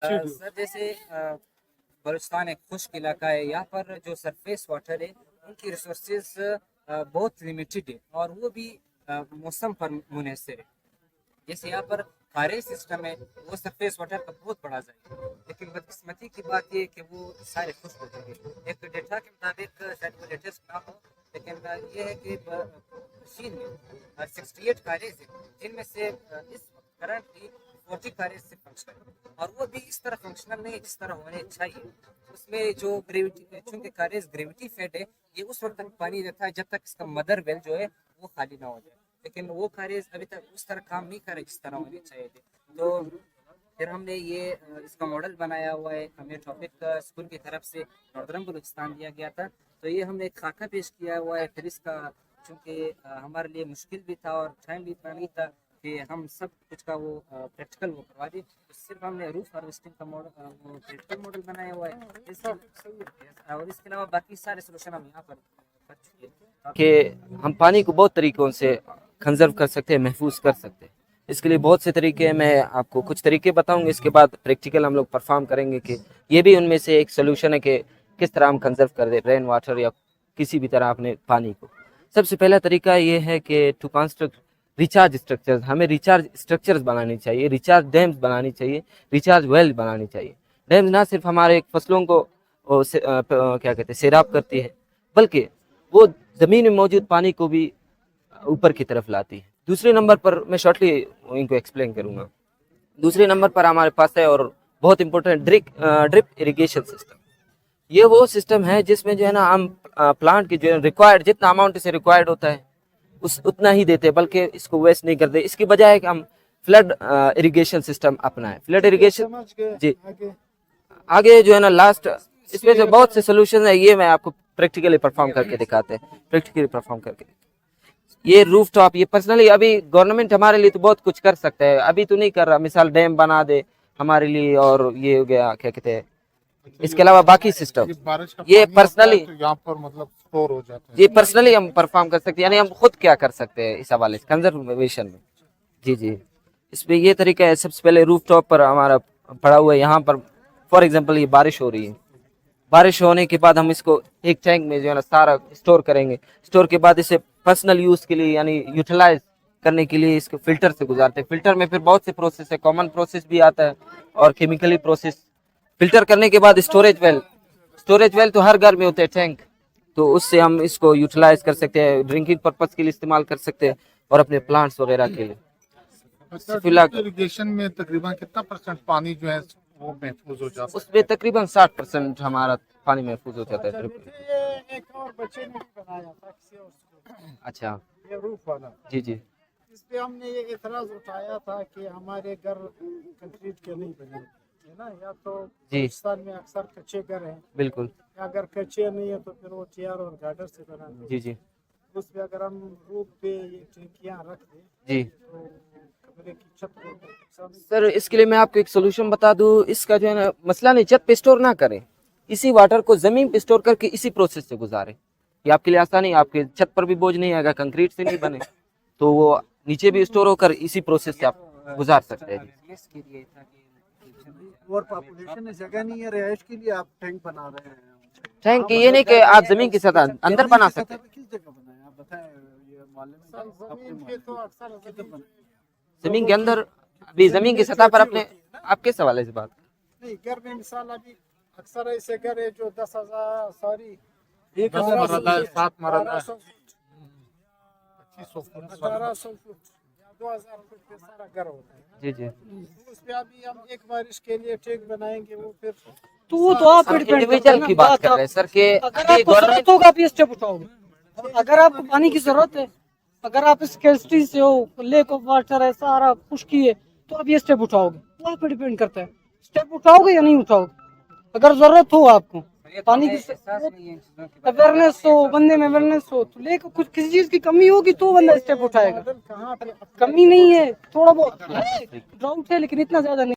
Sir जैसे बलूचिस्तान एक खुश्क इलाका है, यहाँ पर जो सरफेस वाटर है उनकी रिसोर्सेज बहुत लिमिटेड है और वो भी मौसम पर मुनहसर है। जैसे यहाँ पर खारे सिस्टम है वो सरफेस वाटर का बहुत बड़ा जाए, लेकिन बदकिस्मती की बात ये है कि वो सारे खुश्क हो चुके। एक डेटा के मुताबिक शायद वो लेटेस्ट ना हो, लेकिन ये है कि चीन में 68 खारेज है जिनमें से इस करंटली 40 खारेज से फंक्शनल, और वो भी इस तरह फंक्शनल नहीं है जिस तरह होने चाहिए। उसमें जो ग्रेविटी, चूंकि खारेज ग्रेविटी फेड है, ये उस वक्त तक पानी देता है जब तक इसका मदर वेल जो है वो खाली ना हो जाए, लेकिन वो खारेज अभी तक उस तरह काम नहीं कर रहे जिस तरह होने चाहिए थे। तो फिर हमने ये इसका मॉडल बनाया हुआ है, हमें टॉपिक स्कूल की तरफ से नॉर्दर्न बलूचिस्तान दिया गया था, तो ये हमने एक खाका पेश किया हुआ है। फिर इसका चूँकि हमारे लिए मुश्किल भी था और टाइम भी इतना नहीं था कि हम सब कुछ का वो प्रैक्टिकल वो करवा दें, तो सिर्फ हमने रूफ हार्वेस्टिंग का मॉडल वो प्रैक्टिकल मॉडल बनाया हुआ है और इसके अलावा बाकी सारे सोल्यूशन हम यहाँ पर कर चुके हैं कि हम पानी को बहुत तरीक़ों से कंजर्व कर सकते हैं, महफूज कर सकते हैं। इसके लिए बहुत से तरीके, मैं आपको कुछ तरीके बताऊंगा, इसके बाद प्रैक्टिकल हम लोग परफॉर्म करेंगे कि ये भी उनमें से एक सोल्यूशन है कि किस तरह हम कंजर्व कर दें रेन वाटर या किसी भी तरह अपने पानी को। सबसे पहला तरीका ये है कि टू कंस्ट्रक्ट रिचार्ज स्ट्रक्चर्स, हमें रिचार्ज स्ट्रक्चर्स बनानी चाहिए, रिचार्ज डैम्स बनानी चाहिए, रिचार्ज वेल बनानी चाहिए। डैम्स ना सिर्फ हमारे फसलों को क्या कहते हैं सैराब करती है, बल्कि वो ज़मीन में मौजूद पानी को भी ऊपर की तरफ लाती है। दूसरे नंबर पर मैं शॉर्टली इनको एक्सप्लेन करूँगा। दूसरे नंबर पर हमारे पास है और बहुत इंपॉर्टेंट ड्रिप इरिगेशन सिस्टम। ये वो सिस्टम है जिसमें जो है ना हम प्लांट की जो है रिक्वायर्ड जितना अमाउंट इसे रिक्वायर्ड होता है उतना ही देते हैं, बल्कि इसको वेस्ट नहीं करते। इसकी बजाय हम फ्लड इरिगेशन सिस्टम अपनाएं। फ्लड इरिगेशन जी आगे जो है ना लास्ट इसमें से बहुत से सोल्यूशन है, ये मैं आपको प्रैक्टिकली परफॉर्म करके दिखाते हैं। प्रैक्टिकली परफॉर्म करके ये रूफ टॉप, ये पर्सनली अभी गवर्नमेंट हमारे लिए तो बहुत कुछ कर सकता है, अभी तो नहीं कर रहा। मिसाल डैम बना दे हमारे लिए, और ये हो गया क्या कहते हैं, इसके अलावा बाकी सिस्टम ये पर्सनली यहाँ पर मतलब स्टोर हो जाता है, ये पर्सनली हम परफॉर्म कर सकते हैं। यानी हम खुद क्या कर सकते हैं इस हवाले से कंजर्वेशन में। जी जी इसमें ये तरीका है। सबसे पहले रूफ टॉप पर हमारा पड़ा हुआ है, यहाँ पर फॉर एग्जांपल ये बारिश हो रही है, बारिश होने के बाद हम इसको एक टैंक में जो है ना सारा स्टोर करेंगे। स्टोर के बाद इसे पर्सनल यूज़ के लिए यानी यूटिलाइज करने के लिए इसको फिल्टर से गुजारते हैं। फिल्टर में फिर बहुत से प्रोसेस है, कॉमन प्रोसेस भी आता है और केमिकली प्रोसेस। फिल्टर करने के बाद स्टोरेज वेल तो हर घर में होते हैं टैंक, तो उससे हम इसको यूटिलाइज कर सकते हैं, ड्रिंकिंग पर्पस के लिए इस्तेमाल कर सकते हैं और अपने प्लांट्स वगैरह के लिए। इरिगेशन में तकरीबन कितना परसेंट पानी जो है वो महफूज हो जाता है? उसमें तकरीबन 60% हमारा पानी महफूज हो जाता है। एक और बच्चे ने भी बनाया था किसी और स्कूल में। अच्छा ये रूफ वाला जी जी इस पे हमने ये इतराज उठाया था कि हमारे घर कंक्रीट के नहीं बने है ना, या तो पाकिस्तान में अक्सर कच्चे घर हैं, बिल्कुल, अगर कच्चे नहीं है तो फिर वो टीआर और गार्डर से बनाते जी जी उस पे अगर हम रूफ पे ये टंकियां रख दें जी। तो कमरे की छत को नुकसान नहीं। सर इसके लिए मैं आपको एक सोल्यूशन बता दूं। इसका जो है ना मसला नहीं, छत पे स्टोर ना करें, इसी वाटर को जमीन पे स्टोर करके इसी प्रोसेस से गुजारें। ये आपके लिए आसानी, आपके छत पर भी बोझ नहीं आएगा, कंक्रीट से नहीं बने तो वो नीचे भी स्टोर होकर इसी प्रोसेस से आप गुजार सकते हैं। और पॉपुलेशन में जगह नहीं है रिहाइश के लिए, आप टैंक बना रहे हैं। टैंक ये नहीं कि आप जमीन की सतह अंदर बना सकते हैं। किस जगह बनाए आप बताएं, ये मालूम है तो अक्सर किधर बनाए? जमीन के अंदर, अभी जमीन की सतह पर अपने आप किस हवाले से बात नहीं, घर में मिसाल अभी अक्सर ऐसे घर है जो 10,000 सॉरी 7 मरला 1800 फुट 2000 फुट पे सारा घर होता है। जी जी उस पे अभी हम एक बारिश के लिए टैंक बनाएंगे, वो फिर तो वो तो आप इंडिविजुअल की बात कर रहे हैं सर के अगर आपको जरूरत होगा आप ये स्टेप उठाओगे। अगर आपको पानी की जरूरत है, अगर आप स्केर्सिटी से हो, लेक ऑफ वाटर है, सारा खुश्की है, तो आप ये स्टेप उठाओगे। तो आप पे डिपेंड करता है स्टेप उठाओगे या नहीं उठाओगे। अगर जरूरत हो आपको पानी की अवेयरनेस हो, बंदे में अवेयरनेस हो, तो लेकर कुछ किसी चीज की कमी होगी तो बंदा स्टेप उठाएगा। कमी नहीं है, थोड़ा बहुत ड्राउट है लेकिन इतना ज्यादा नहीं।